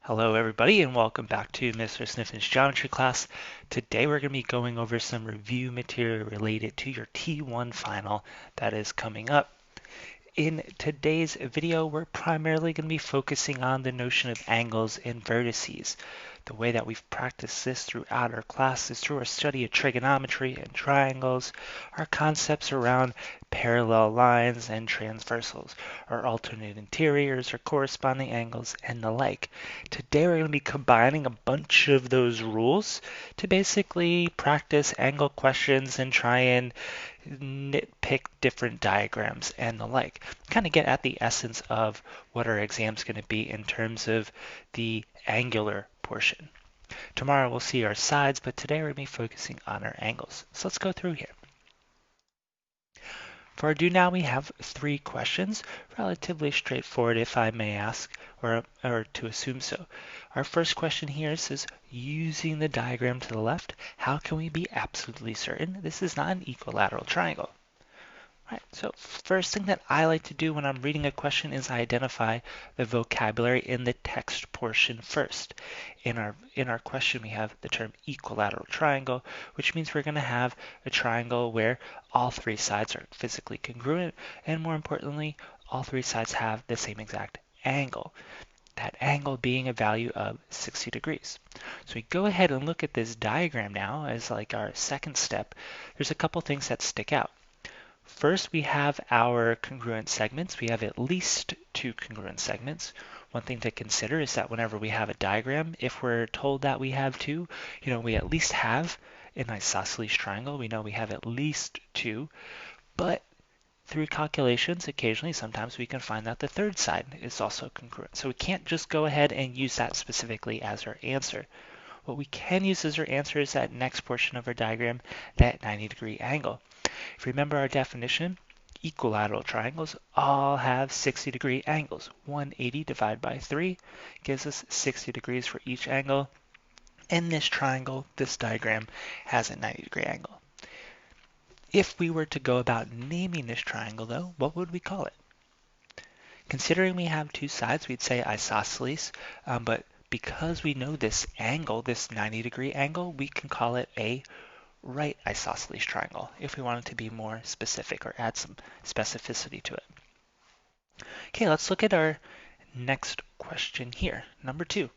Hello everybody and welcome back to Mr. Sniffin's geometry class. Today we're going to be going over some review material related to your T1 final that is coming up. In today's video, we're primarily going to be focusing on the notion of angles and vertices. The way that we've practiced this throughout our class is through our study of trigonometry and triangles, our concepts around parallel lines and transversals, our alternate interiors, our corresponding angles, and the like. Today we're going to be combining a bunch of those rules to basically practice angle questions and try and nitpick different diagrams and the like. Kind of get at the essence of what our exam's going to be in terms of the angular portion. Tomorrow we'll see our sides, but today we're going to be focusing on our angles. So let's go through here. For our do now, we have 3 questions, relatively straightforward if I may ask, or to assume so. Our first question here says, using the diagram to the left, how can we be absolutely certain this is not an equilateral triangle? Right, so first thing that I like to do when I'm reading a question is identify the vocabulary in the text portion first. In our question we have the term equilateral triangle, which means we're going to have a triangle where all 3 sides are physically congruent, and more importantly, all 3 sides have the same exact angle. That angle being a value of 60 degrees. So we go ahead and look at this diagram now as like our second step. There's a couple things that stick out. First, we have our congruent segments. We have at least 2 congruent segments. One thing to consider is that whenever we have a diagram, if we're told that we have 2, we at least have an isosceles triangle. We know we have at least 2, but through calculations, occasionally, sometimes we can find that the third side is also congruent. So we can't just go ahead and use that specifically as our answer. What we can use as our answer is that next portion of our diagram, that 90-degree angle. If you remember our definition, equilateral triangles all have 60-degree angles. 180 divided by 3 gives us 60 degrees for each angle. And this triangle, this diagram, has a 90-degree angle. If we were to go about naming this triangle, though, what would we call it? Considering we have 2 sides, we'd say isosceles, but because we know this angle, this 90-degree angle, we can call it a right isosceles triangle if we wanted to be more specific or add some specificity to it. Okay, let's look at our next question here. Number 2.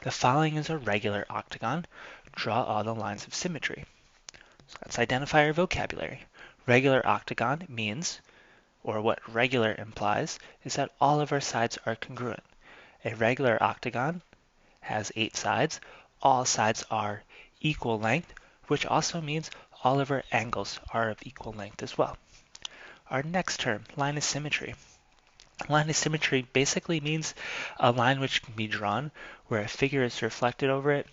The following is a regular octagon. Draw all the lines of symmetry. So let's identify our vocabulary. Regular octagon means, or what regular implies, is that all of our sides are congruent. A regular octagon has 8 sides. All sides are equal length, which also means all of our angles are of equal length as well. Our next term, line of symmetry. Line of symmetry basically means a line which can be drawn where a figure is reflected over it.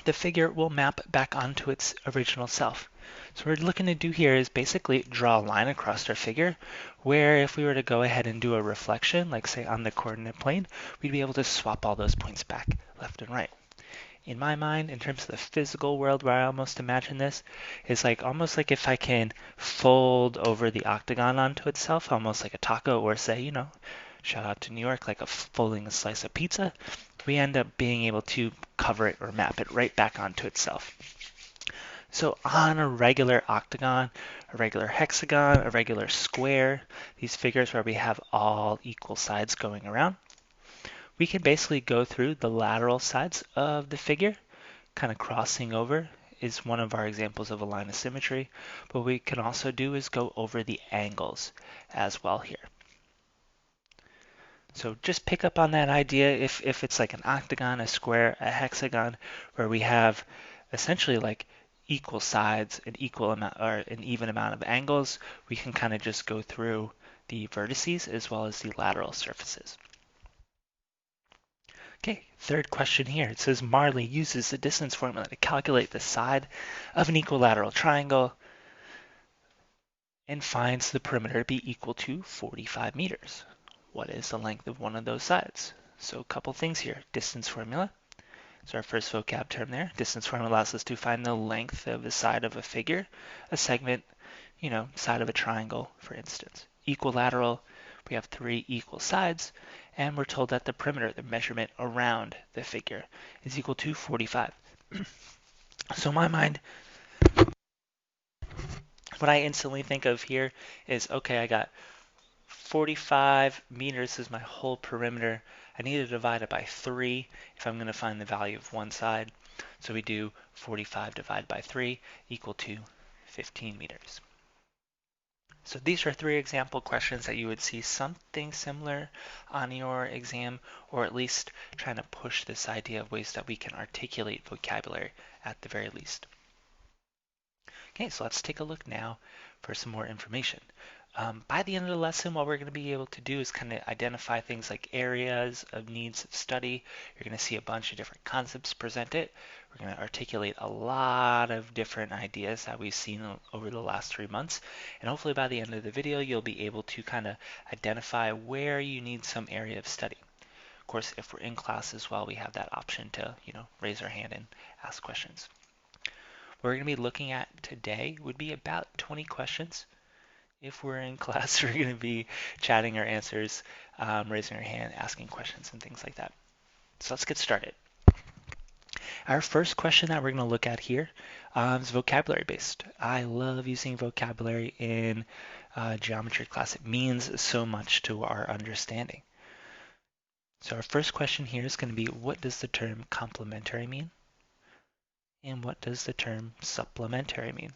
The figure will map back onto its original self. So what we're looking to do here is basically draw a line across our figure where if we were to go ahead and do a reflection, like say on the coordinate plane, we'd be able to swap all those points back left and right. In my mind, in terms of the physical world where I almost imagine this, is like almost like if I can fold over the octagon onto itself, almost like a taco, or say, shout out to New York, like folding a slice of pizza, we end up being able to cover it or map it right back onto itself. So on a regular octagon, a regular hexagon, a regular square, these figures where we have all equal sides going around, we can basically go through the lateral sides of the figure, kind of crossing over is one of our examples of a line of symmetry. But what we can also do is go over the angles as well here. So just pick up on that idea if it's like an octagon, a square, a hexagon, where we have essentially like equal sides, an equal amount or an even amount of angles, we can kind of just go through the vertices as well as the lateral surfaces. Okay, third question here. It says Marley uses the distance formula to calculate the side of an equilateral triangle and finds the perimeter to be equal to 45 meters. What is the length of one of those sides? So a couple things here. Distance formula is our first vocab term there. Distance formula allows us to find the length of the side of a figure, a segment, side of a triangle, for instance. Equilateral, We have 3 equal sides, and we're told that the perimeter, the measurement around the figure, is equal to 45. So in my mind, what I instantly think of here is, okay, I got 45 meters is my whole perimeter. I need to divide it by 3 if I'm going to find the value of one side. So we do 45 divided by 3 equal to 15 meters. So these are 3 example questions that you would see something similar on your exam, or at least trying to push this idea of ways that we can articulate vocabulary at the very least. Okay, so let's take a look now for some more information. By the end of the lesson, what we're going to be able to do is kind of identify things like areas of needs of study. You're going to see a bunch of different concepts presented. We're going to articulate a lot of different ideas that we've seen over the last 3 months. And hopefully by the end of the video, you'll be able to kind of identify where you need some area of study. Of course, if we're in class as well, we have that option to, raise our hand and ask questions. What we're going to be looking at today would be about 20 questions. If we're in class, we're going to be chatting our answers, raising our hand, asking questions, and things like that. So let's get started. Our first question that we're going to look at here is vocabulary based. I love using vocabulary in geometry class. It means so much to our understanding. So our first question here is going to be, what does the term complementary mean? And what does the term supplementary mean?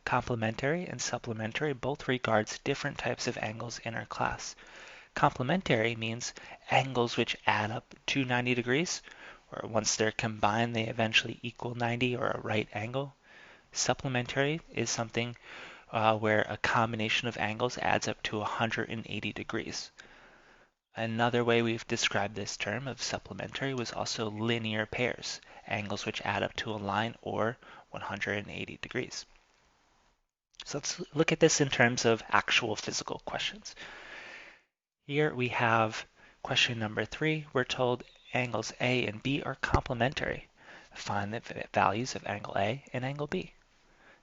Complementary and supplementary both regards different types of angles in our class. Complementary means angles which add up to 90 degrees, or once they're combined, they eventually equal 90 or a right angle. Supplementary is something where a combination of angles adds up to 180 degrees. Another way we've described this term of supplementary was also linear pairs, angles which add up to a line or 180 degrees. So let's look at this in terms of actual physical questions. Here we have question number 3. We're told angles A and B are complementary. Find the values of angle A and angle B.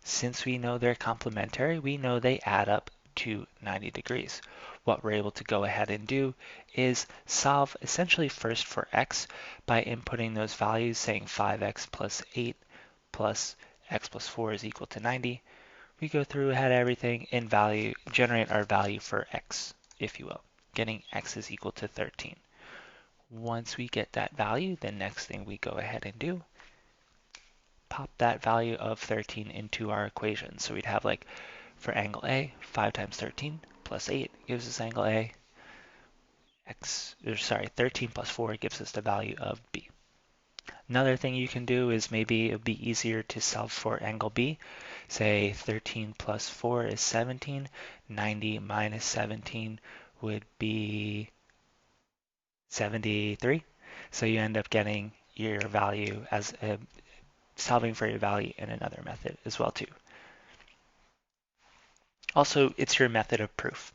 Since we know they're complementary, we know they add up to 90 degrees. What we're able to go ahead and do is solve essentially first for x by inputting those values, saying 5x plus 8 plus x plus 4 is equal to 90. We go through ahead everything and generate our value for x, if you will, getting x is equal to 13. Once we get that value, the next thing we go ahead and do, pop that value of 13 into our equation. So we'd have, like, for angle A, 5 times 13 plus 8 gives us angle A. 13 plus 4 gives us the value of B. Another thing you can do is maybe it would be easier to solve for angle B. Say 13 plus 4 is 17. 90 minus 17 would be 73. So you end up getting your value as solving for your value in another method as well too. Also, it's your method of proof.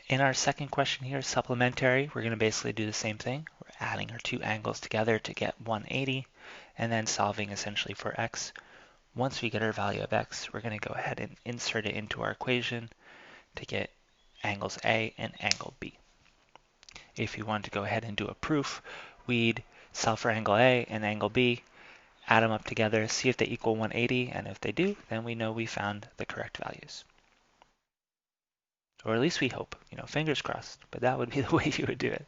In our second question here, supplementary, we're going to basically do the same thing. We're adding our 2 angles together to get 180 and then solving essentially for x. Once we get our value of x, we're going to go ahead and insert it into our equation to get angles A and angle B. If you want to go ahead and do a proof, we'd solve for angle A and angle B, add them up together, see if they equal 180, and if they do, then we know we found the correct values. Or at least we hope, fingers crossed, but that would be the way you would do it.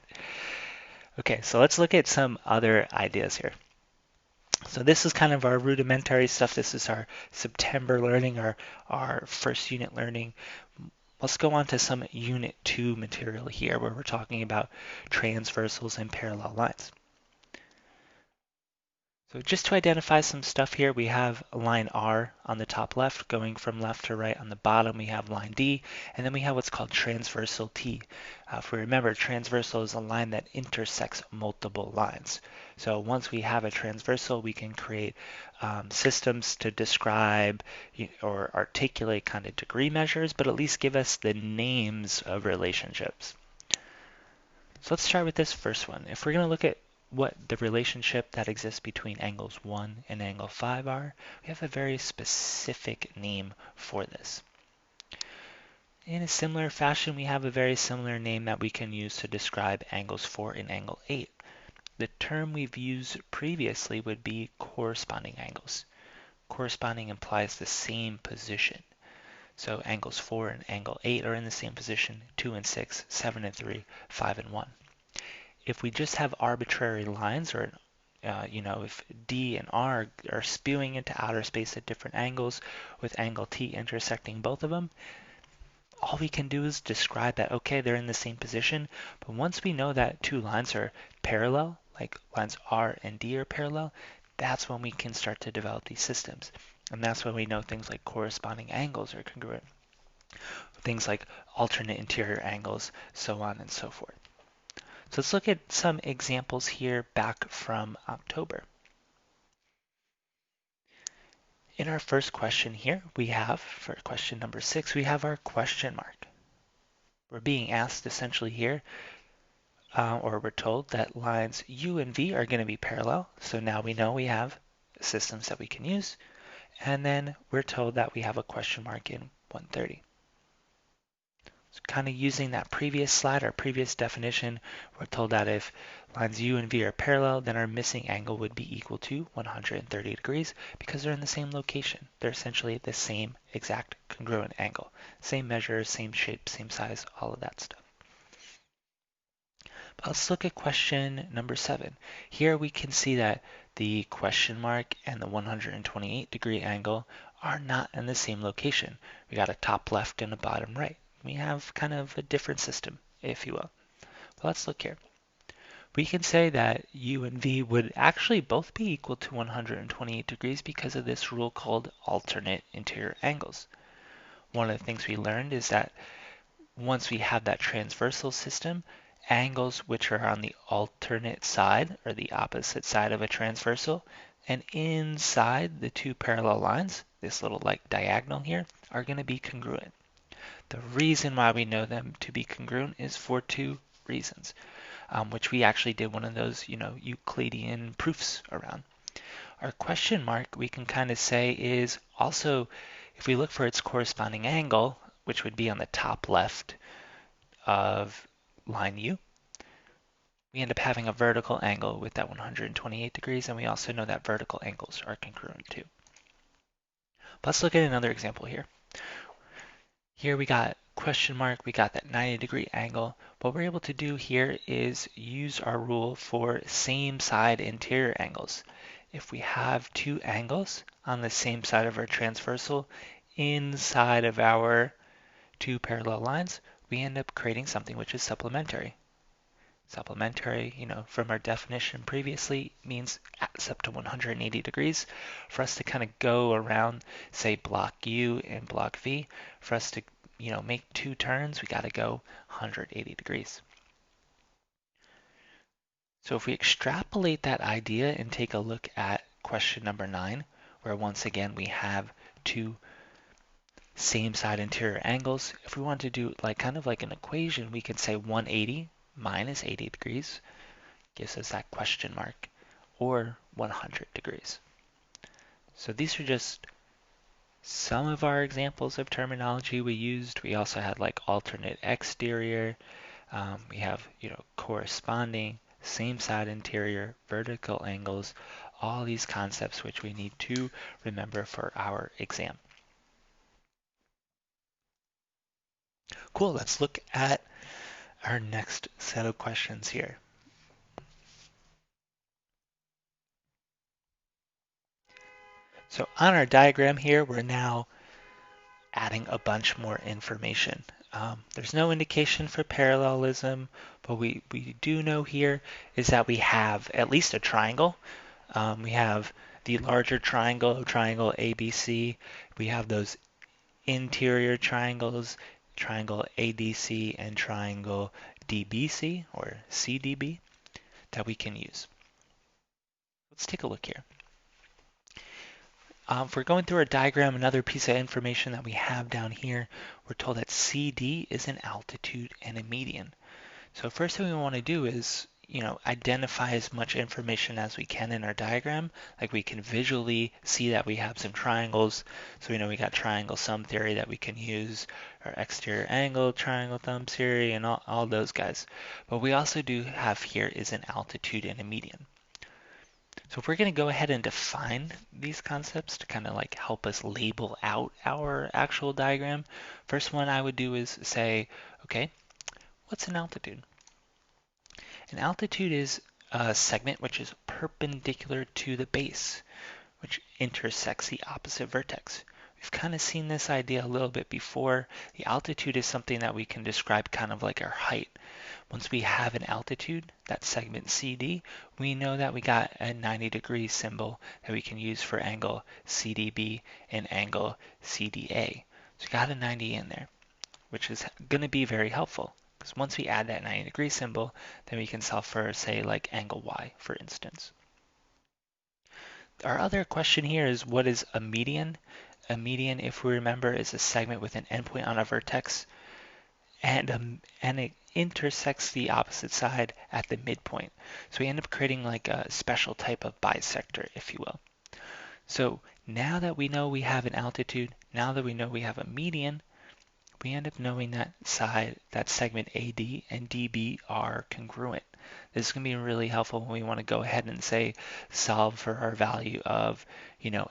Okay, so let's look at some other ideas here. So this is kind of our rudimentary stuff. This is our September learning, our first unit learning. Let's go on to some Unit 2 material here where we're talking about transversals and parallel lines. So just to identify some stuff here, we have line R on the top left going from left to right. On the bottom we have line D, and then we have what's called transversal T. If we remember, transversal is a line that intersects multiple lines. So once we have a transversal, we can create systems to describe or articulate kind of degree measures, but at least give us the names of relationships. So let's start with this first one. If we're going to look at what the relationship that exists between angles 1 and angle 5 are, we have a very specific name for this. In a similar fashion, we have a very similar name that we can use to describe angles 4 and angle 8. The term we've used previously would be corresponding angles. Corresponding implies the same position. So angles 4 and angle 8 are in the same position, 2 and 6, 7 and 3, 5 and 1. If we just have arbitrary lines, or if D and R are spewing into outer space at different angles with angle T intersecting both of them, all we can do is describe that, okay, they're in the same position, but once we know that two lines are parallel, like lines R and D are parallel, that's when we can start to develop these systems. And that's when we know things like corresponding angles are congruent, things like alternate interior angles, so on and so forth. So let's look at some examples here back from October. In our first question here, we have, for question number 6, we have our question mark. We're being asked essentially here, or we're told that lines U and V are going to be parallel. So now we know we have systems that we can use. And then we're told that we have a question mark in 130. So kind of using that previous slide, our previous definition, we're told that if lines U and V are parallel, then our missing angle would be equal to 130 degrees because they're in the same location. They're essentially the same exact congruent angle. Same measure, same shape, same size, all of that stuff. But let's look at question number 7. Here we can see that the question mark and the 128-degree angle are not in the same location. We got a top left and a bottom right. We have kind of a different system, if you will. But let's look here. We can say that U and V would actually both be equal to 128 degrees because of this rule called alternate interior angles. One of the things we learned is that once we have that transversal system, angles which are on the alternate side or the opposite side of a transversal and inside the two parallel lines, this little like diagonal here, are going to be congruent. The reason why we know them to be congruent is for two reasons, which we actually did one of those, Euclidean proofs around. Our question mark, we can kind of say, is also, if we look for its corresponding angle, which would be on the top left of line U, we end up having a vertical angle with that 128 degrees, and we also know that vertical angles are congruent too. But let's look at another example here. Here we got question mark, we got that 90-degree angle. What we're able to do here is use our rule for same side interior angles. If we have two angles on the same side of our transversal inside of our two parallel lines, we end up creating something which is supplementary. Supplementary, from our definition previously, means adds up to 180 degrees. For us to kind of go around, say, block U and block V, for us to, make two turns, we got to go 180 degrees. So if we extrapolate that idea and take a look at question number 9, where once again we have two same side interior angles, if we want to do kind of like an equation, we can say 180 minus 80 degrees gives us that question mark, or 100 degrees. So these are just some of our examples of terminology we used. We also had like alternate exterior. We have, corresponding, same side interior, vertical angles, all these concepts which we need to remember for our exam. Cool, let's look at our next set of questions here. So on our diagram here, we're now adding a bunch more information. There's no indication for parallelism, but we do know here is that we have at least a triangle. We have the larger triangle ABC. We have those interior triangles, triangle ADC and triangle DBC or CDB that we can use. Let's take a look here. If we're going through our diagram, another piece of information that we have down here, we're told that CD is an altitude and a median. So first thing we want to do is, identify as much information as we can in our diagram. Like we can visually see that we have some triangles. So we know we got triangle sum theory that we can use, or exterior angle, triangle thumb theory, and all those guys. But we also do have here is an altitude and a median. So if we're going to go ahead and define these concepts to kind of like help us label out our actual diagram, first one I would do is say, okay, what's an altitude? An altitude is a segment which is perpendicular to the base, which intersects the opposite vertex. We've kind of seen this idea a little bit before. The altitude is something that we can describe kind of like our height. Once we have an altitude, that segment CD, we know that we got a 90-degree symbol that we can use for angle CDB and angle CDA. So we got a 90 in there, which is going to be very helpful. Because once we add that 90-degree symbol, then we can solve for, say, like angle Y, for instance. Our other question here is, what is a median? A median, if we remember, is a segment with an endpoint on a vertex, and it intersects the opposite side at the midpoint. So we end up creating like a special type of bisector, if you will. So now that we know we have an altitude, now that we know we have a median, we end up knowing that segment AD and DB are congruent. This is going to be really helpful when we want to go ahead and say solve for our value of,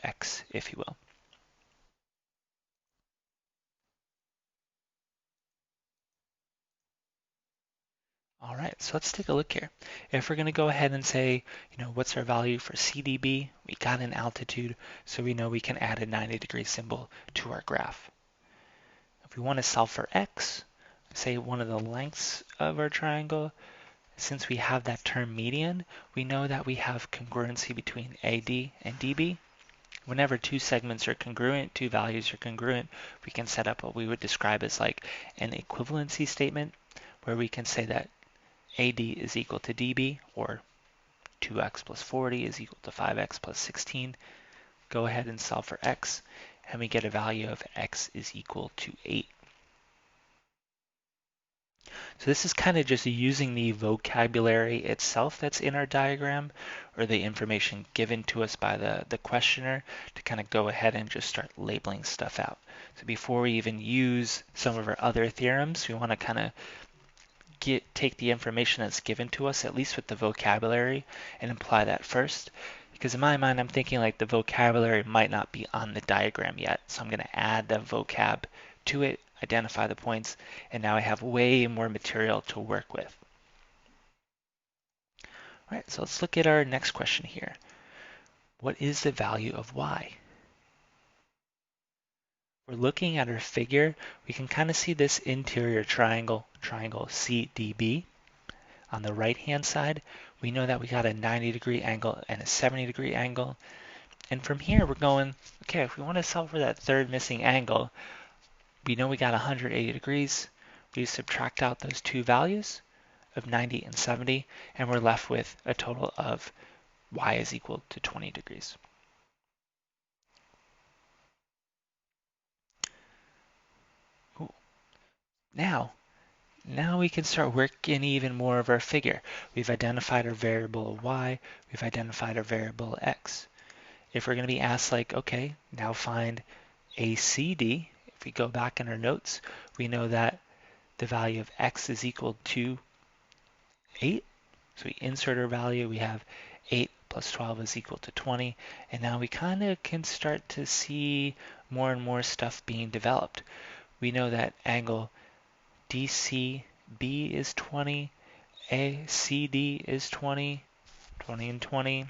x, if you will. All right, so let's take a look here. If we're going to go ahead and say, what's our value for CDB? We got an altitude, so we know we can add a 90-degree symbol to our graph. If we want to solve for x, say one of the lengths of our triangle, since we have that term median, we know that we have congruency between AD and DB. Whenever two segments are congruent, two values are congruent, we can set up what we would describe as like an equivalency statement, where we can say that AD is equal to DB, or 2x plus 40 is equal to 5x plus 16. Go ahead and solve for x, and we get a value of x is equal to 8. So this is kind of just using the vocabulary itself that's in our diagram, or the information given to us by the questioner, to kind of go ahead and just start labeling stuff out. So before we even use some of our other theorems, we want to kind of take the information that's given to us, at least with the vocabulary, and apply that first. Because in my mind, I'm thinking like the vocabulary might not be on the diagram yet. So I'm going to add the vocab to it, identify the points, and now I have way more material to work with. All right, so let's look at our next question here. What is the value of y? We're looking at our figure. We can kind of see this interior triangle CDB. On the right-hand side, we know that we got a 90-degree angle and a 70-degree angle. And from here, we're going, okay, if we want to solve for that third missing angle, we know we got 180 degrees. We subtract out those two values of 90 and 70, and we're left with a total of y is equal to 20 degrees. Cool. Now we can start working even more of our figure. We've identified our variable y, we've identified our variable x. If we're going to be asked like, okay, now find ACD, if we go back in our notes, we know that the value of x is equal to 8. So we insert our value, we have 8 plus 12 is equal to 20, and now we kind of can start to see more and more stuff being developed. We know that angle DCB is 20, ACD is 20, 20 and 20.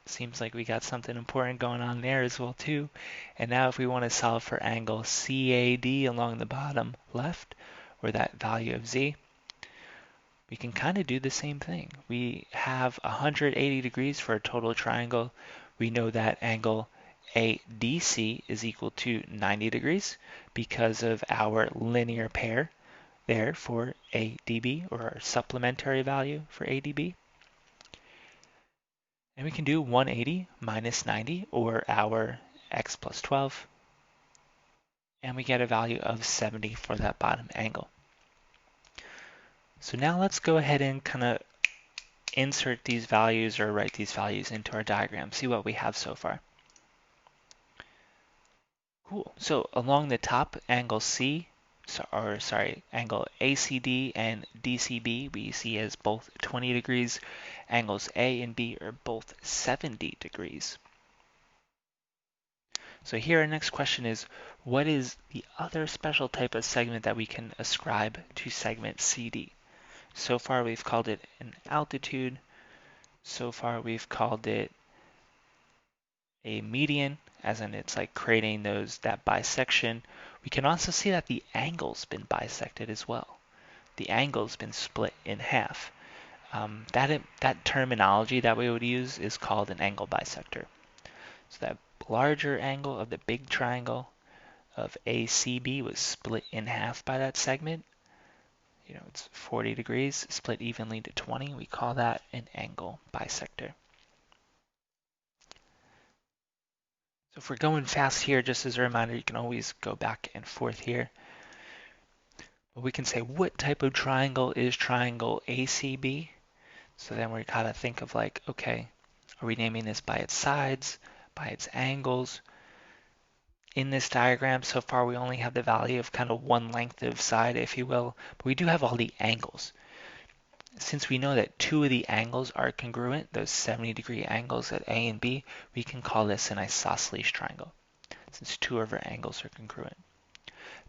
Seems like we got something important going on there as well too. And now if we want to solve for angle CAD along the bottom left, or that value of z, we can kind of do the same thing. We have 180 degrees for a total triangle. We know that angle ADC is equal to 90 degrees because of our linear pair there for ADB, or our supplementary value for ADB. And we can do 180 minus 90, or our x plus 12, and we get a value of 70 for that bottom angle. So now let's go ahead and kind of insert these values or write these values into our diagram, see what we have so far. Cool. So along the top, angle angle ACD and DCB we see as both 20 degrees. Angles A and B are both 70 degrees. So here our next question is, what is the other special type of segment that we can ascribe to segment CD? So far we've called it an altitude. So far we've called it a median, as in it's like creating that bisection. We can also see that the angle's been bisected as well. The angle's been split in half. That terminology that we would use is called an angle bisector. So that larger angle of the big triangle of ACB was split in half by that segment. It's 40 degrees, split evenly to 20. We call that an angle bisector. So if we're going fast here, just as a reminder, you can always go back and forth here. But we can say, what type of triangle is triangle ACB? So then we gotta think of like, okay, are we naming this by its sides, by its angles? In this diagram, so far we only have the value of kind of one length of side, if you will, but we do have all the angles. Since we know that two of the angles are congruent, those 70-degree angles at A and B, we can call this an isosceles triangle, since two of our angles are congruent.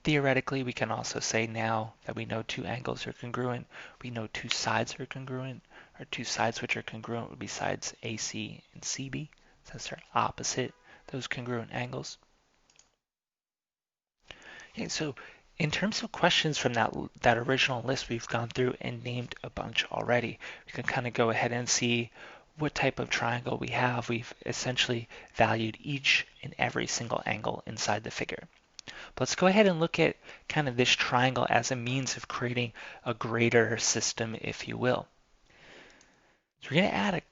Theoretically, we can also say now that we know two angles are congruent, we know two sides are congruent. Our two sides which are congruent would be sides AC and CB, since they're opposite those congruent angles. Okay, so in terms of questions from that original list we've gone through and named a bunch already, we can kind of go ahead and see what type of triangle we have. We've essentially valued each and every single angle inside the figure. But let's go ahead and look at kind of this triangle as a means of creating a greater system, if you will. So we're going to add a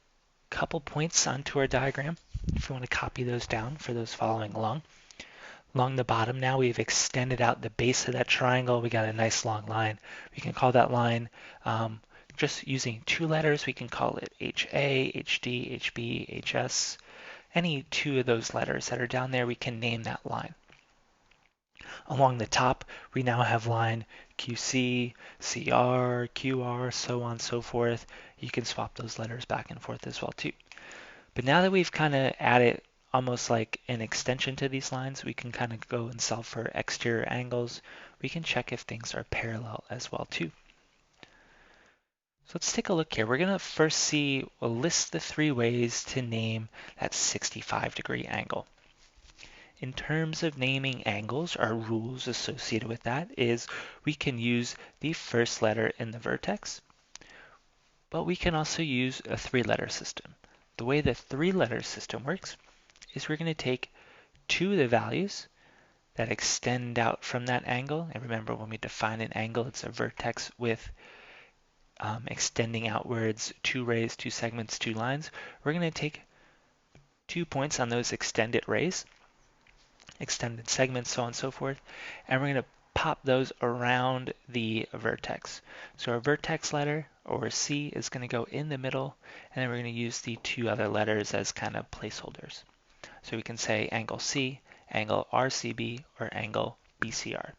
couple points onto our diagram, if you want to copy those down for those following along. Along the bottom now, we've extended out the base of that triangle. We got a nice long line. We can call that line, just using two letters, we can call it HA, HD, HB, HS. Any two of those letters that are down there, we can name that line. Along the top, we now have line QC, CR, QR, so on and so forth. You can swap those letters back and forth as well too. But now that we've kind of added almost like an extension to these lines, we can kind of go and solve for exterior angles. We can check if things are parallel as well too. So let's take a look here. We're going to first list the three ways to name that 65-degree angle. In terms of naming angles, our rules associated with that is we can use the first letter in the vertex, but we can also use a three-letter system. The way the three-letter system works is we're going to take two of the values that extend out from that angle. And remember, when we define an angle, it's a vertex with extending outwards, two rays, two segments, two lines. We're going to take 2 points on those extended rays, extended segments, so on and so forth, and we're going to pop those around the vertex. So our vertex letter, or C, is going to go in the middle, and then we're going to use the two other letters as kind of placeholders. So we can say angle C, angle RCB, or angle BCR.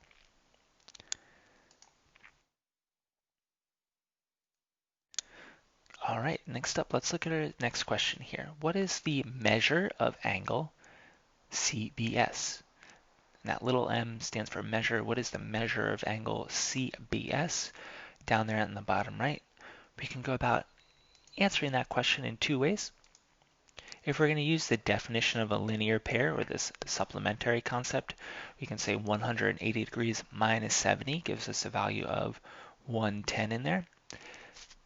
All right, next up, let's look at our next question here. What is the measure of angle CBS? And that little m stands for measure. What is the measure of angle CBS? Down there in the bottom right. We can go about answering that question in two ways. If we're going to use the definition of a linear pair, or this supplementary concept, we can say 180 degrees minus 70 gives us a value of 110 in there.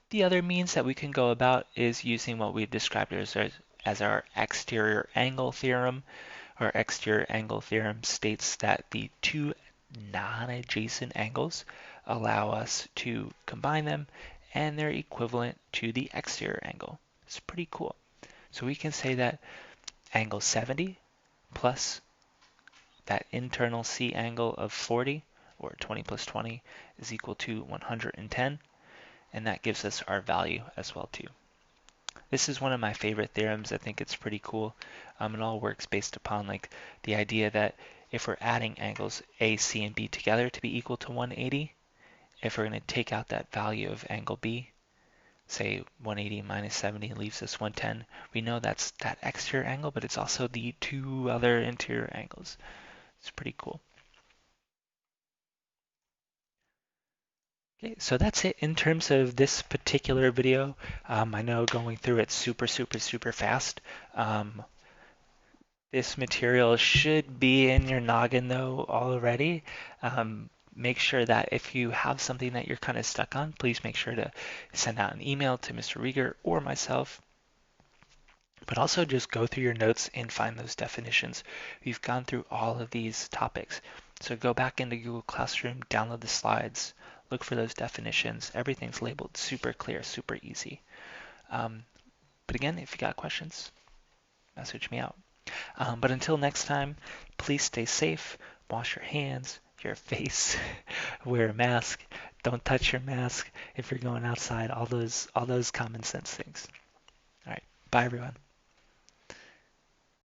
The other means that we can go about is using what we've described as our exterior angle theorem. Our exterior angle theorem states that the two non-adjacent angles allow us to combine them, and they're equivalent to the exterior angle. It's pretty cool. So we can say that angle 70 plus that internal C angle of 40, or 20 plus 20, is equal to 110. And that gives us our value as well too. This is one of my favorite theorems. I think it's pretty cool. It all works based upon like the idea that if we're adding angles A, C, and B together to be equal to 180, if we're going to take out that value of angle B, say 180 minus 70 leaves us 110, we know that's that exterior angle, but it's also the two other interior angles. It's pretty cool. Okay, so that's it in terms of this particular video. I know going through it super fast. Um, this material should be in your noggin though already. Make sure that if you have something that you're kind of stuck on, please make sure to send out an email to Mr. Rieger or myself. But also just go through your notes and find those definitions. We've gone through all of these topics. So go back into Google Classroom, download the slides, look for those definitions. Everything's labeled super clear, super easy. But again, if you got questions, message me out. But until next time, please stay safe, wash your hands, your face, wear a mask, don't touch your mask if you're going outside, all those common sense things. All right, bye everyone.